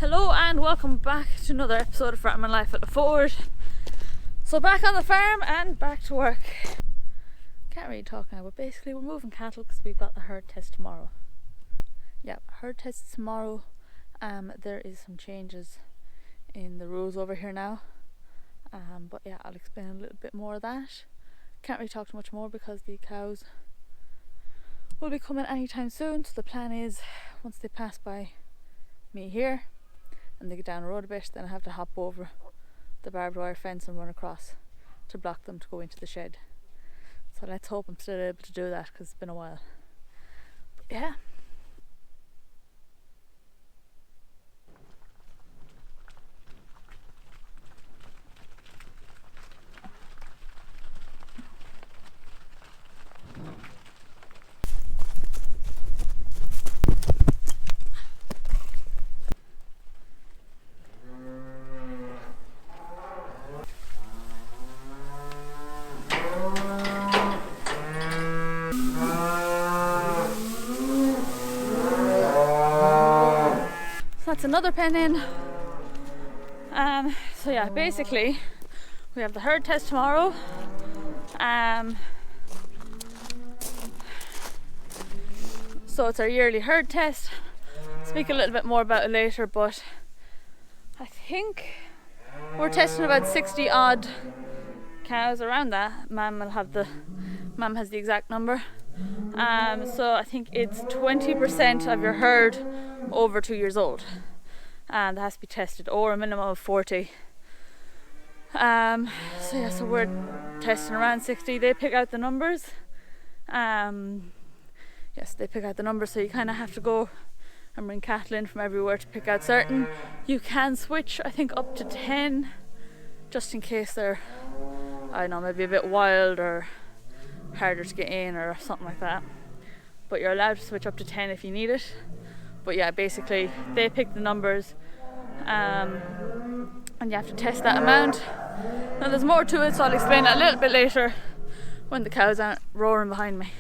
Hello and welcome back to another episode of Farming Life at the Ford. So back on the farm and back to work. Can't really talk now, but basically we're moving cattle because we've got the herd test tomorrow. Yeah, herd test tomorrow. There is some changes in the rules over here now. But yeah, I'll explain a little bit more of that. Can't really talk too much more because the cows will be coming anytime soon. So the plan is once they pass by me here and they get down the road a bit, then I have to hop over the barbed wire fence and run across to block them to go into the shed. So let's hope I'm still able to do that because it's been a while. But yeah. So that's another pen in. So yeah, basically we have the herd test tomorrow. So it's our yearly herd test. I'll speak a little bit more about it later, but I think we're testing about 60 odd cows, around that. Mum has the exact number. So I think it's 20% of your herd over 2 years old, and that has to be tested, or a minimum of 40. So we're testing around 60. They pick out the numbers. They pick out the numbers, so you kind of have to go and bring cattle in from everywhere to pick out certain. You can switch, I think, up to 10, just in case they're, I don't know, maybe a bit wild or harder to get in or something like that. But you're allowed to switch up to 10 if you need it. But yeah, basically they pick the numbers, and you have to test that amount. Now there's more to it, so I'll explain that a little bit later when the cows aren't roaring behind me.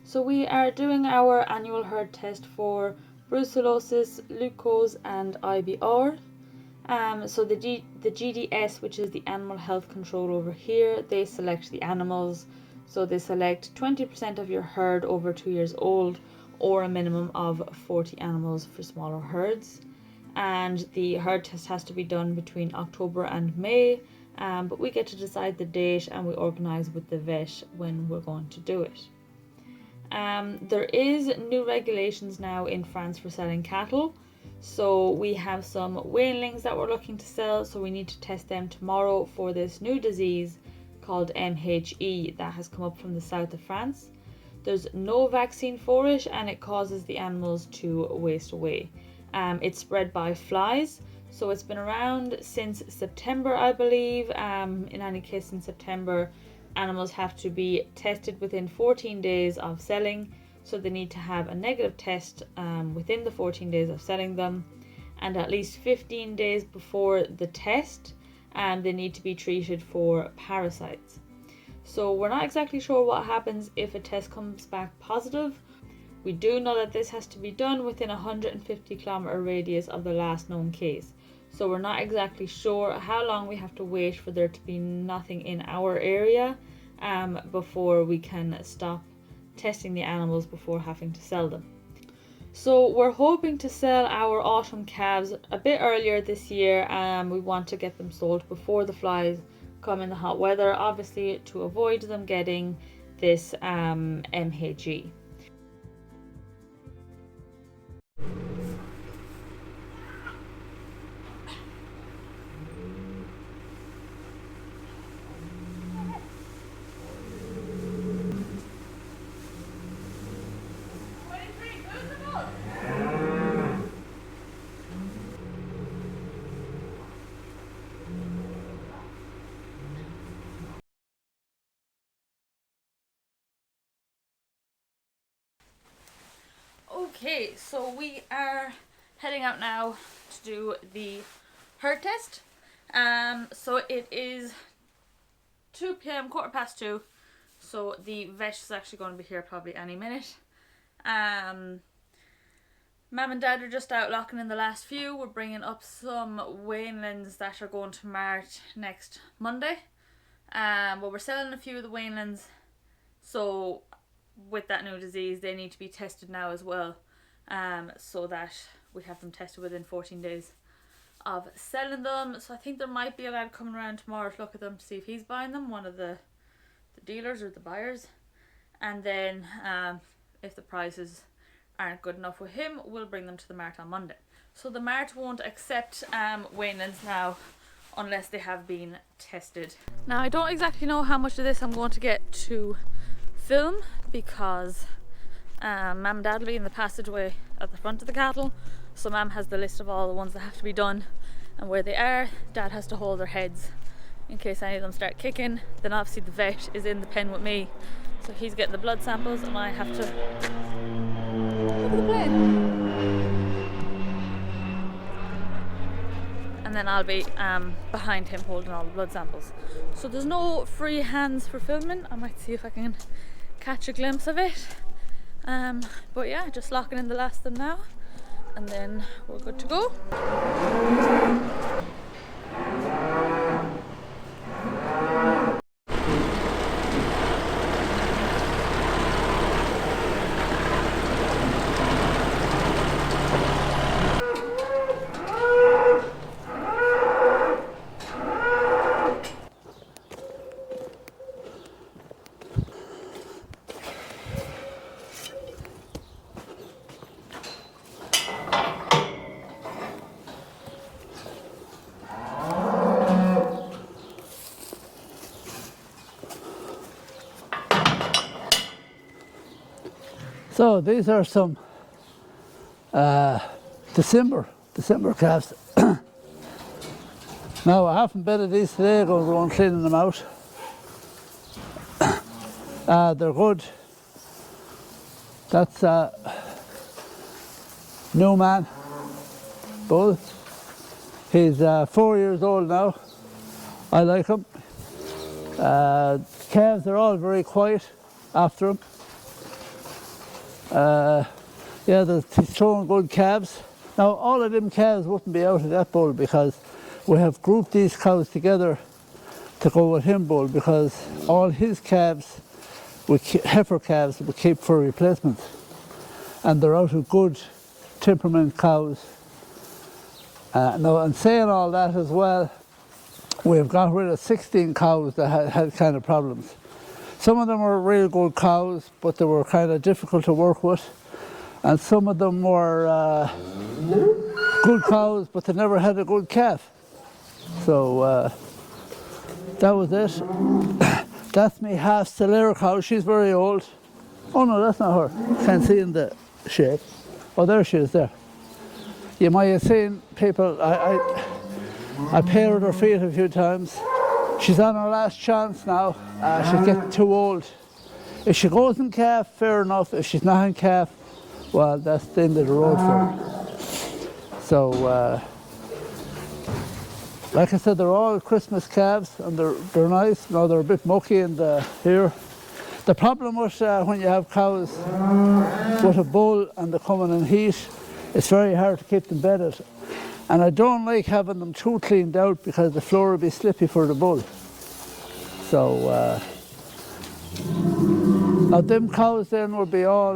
So we are doing our annual herd test for brucellosis, leucose and IBR. So the GDS, which is the animal health control over here, they select the animals. So they select 20% of your herd over 2 years old, or a minimum of 40 animals for smaller herds. And the herd test has to be done between October and May, but we get to decide the date and we organise with the vet when we're going to do it. There is new regulations now in France for selling cattle. So we have some weanlings that we're looking to sell, so we need to test them tomorrow for this new disease called MHE that has come up from the south of France. There's no vaccine for it and it causes the animals to waste away. It's spread by flies, so it's been around since September, I believe. In any case, in September, animals have to be tested within 14 days of selling, so they need to have a negative test within the 14 days of selling them, and at least 15 days before the test they need to be treated for parasites. So we're not exactly sure what happens if a test comes back positive. We do know that this has to be done within a 150 kilometer radius of the last known case. So we're not exactly sure how long we have to wait for there to be nothing in our area before we can stop testing the animals before having to sell them. So we're hoping to sell our autumn calves a bit earlier this year. We want to get them sold before the flies come in the hot weather, obviously to avoid them getting this MHE. Okay, so we are heading out now to do the herd test. So it is 2 p.m, 2:15. So the vet is actually going to be here probably any minute. Mum and Dad are just out locking in the last few. We're bringing up some Wainlands that are going to mart next Monday. But we're selling a few of the Wainlands, so with that new disease they need to be tested now as well, so that we have them tested within 14 days of selling them. So I think there might be a lad coming around tomorrow to look at them to see if he's buying them, one of the dealers or the buyers, and then if the prices aren't good enough with him, we'll bring them to the mart on Monday. So the mart won't accept Wainlands now unless they have been tested. Now I don't exactly know how much of this I'm going to get to film, because Mum and Dad will be in the passageway at the front of the cattle, so Mum has the list of all the ones that have to be done and where they are. Dad has to hold their heads in case any of them start kicking. Then obviously the vet is in the pen with me, so he's getting the blood samples and I have to... Look at the plane! And then I'll be behind him holding all the blood samples. So there's no free hands for filming. I might see if I can catch a glimpse of it. But yeah, just locking in the last of them now, and then we're good to go. So these are some December calves. Now I haven't bedded these today, going to go and cleaning them out. They're good. That's new man bull. He's 4 years old now. I like him. Calves are all very quiet after him. Yeah, he's throwing good calves. Now all of them calves wouldn't be out of that bull, because we have grouped these cows together to go with him bull, because all his calves, heifer calves, we keep for replacement, and they're out of good temperament cows. Now, and saying all that as well, we've got rid of 16 cows that had kind of problems. Some of them were real good cows, but they were kind of difficult to work with. And some of them were good cows, but they never had a good calf. So that was it. That's me half Stellera cow. She's very old. Oh no, that's not her. Can't see in the shape. Oh, there she is there. You might have seen people, I paired her feet a few times. She's on her last chance now. She's getting too old. If she goes in calf, fair enough. If she's not in calf, well, that's the end of the road for her. So, like I said, they're all Christmas calves, and they're nice. Now they're a bit mucky in the here. The problem with when you have cows with a bull and they're coming in heat, it's very hard to keep them bedded. And I don't like having them too cleaned out, because the floor will be slippy for the bull. So, now them cows then will be all,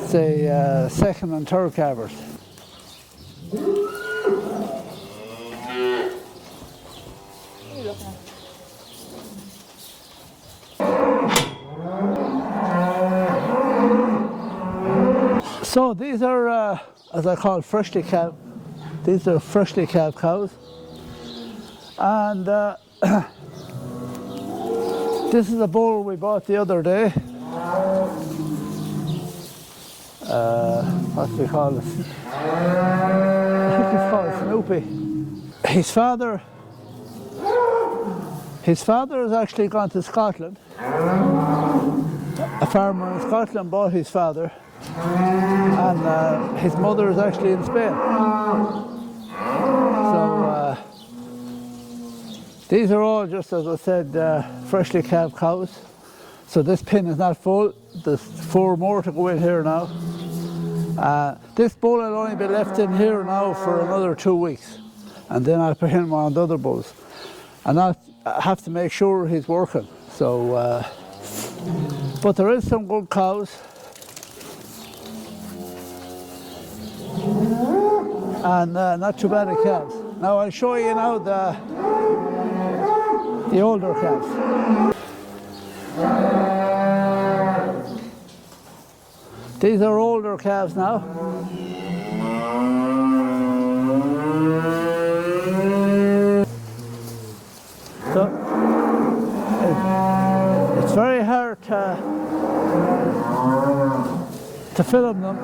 say, second and third calvers. So these are, as I call, freshly calved. These are freshly calved cows, and this is a bull we bought the other day. What do we call it? I think it's called Snoopy. His father has actually gone to Scotland. A farmer in Scotland bought his father, and his mother is actually in Spain. So these are all, just as I said, freshly calved cows. So this pen is not full. There's 4 more to go in here now. This bull will only be left in here now for another 2 weeks, and then I'll put him on the other bulls. And I have to make sure he's working. So, but there is some good cows. And not too bad at calves. Now I'll show you now the older calves. These are older calves now. So it's very hard to film them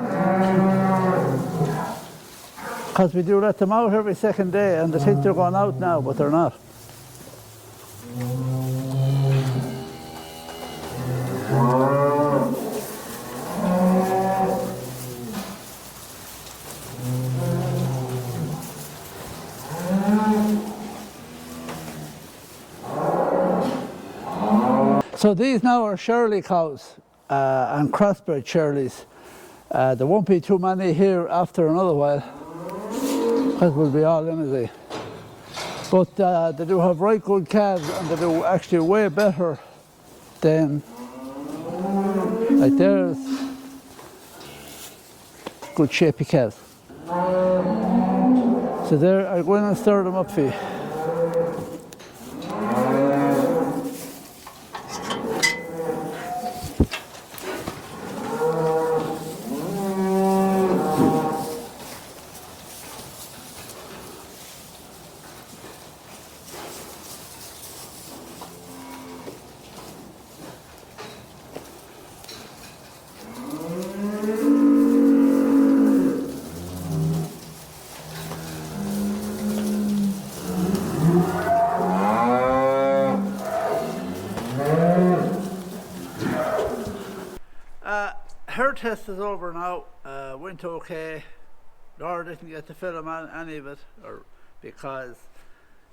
because we do let them out every second day, and they think they're going out now, but they're not. So these now are Shirley cows and crossbred Shirleys. There won't be too many here after another while, because we'll be all in a day. But they do have right good calves, and they do actually way better than, like there's good shapy calves. So there, I'll go in and stir them up for you. Her test is over now. Went okay. Laura didn't get to film any of it, because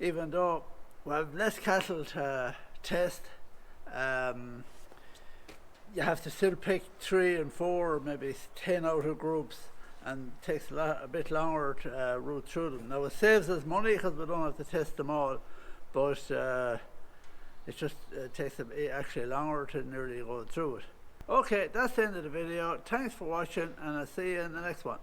even though we have less cattle to test, you have to still pick 3 and 4 or maybe 10 out of groups, and it takes a bit longer to root through them. Now it saves us money because we don't have to test them all, but it just takes actually longer to nearly go through it. Okay, that's the end of the video. Thanks for watching, and I'll see you in the next one.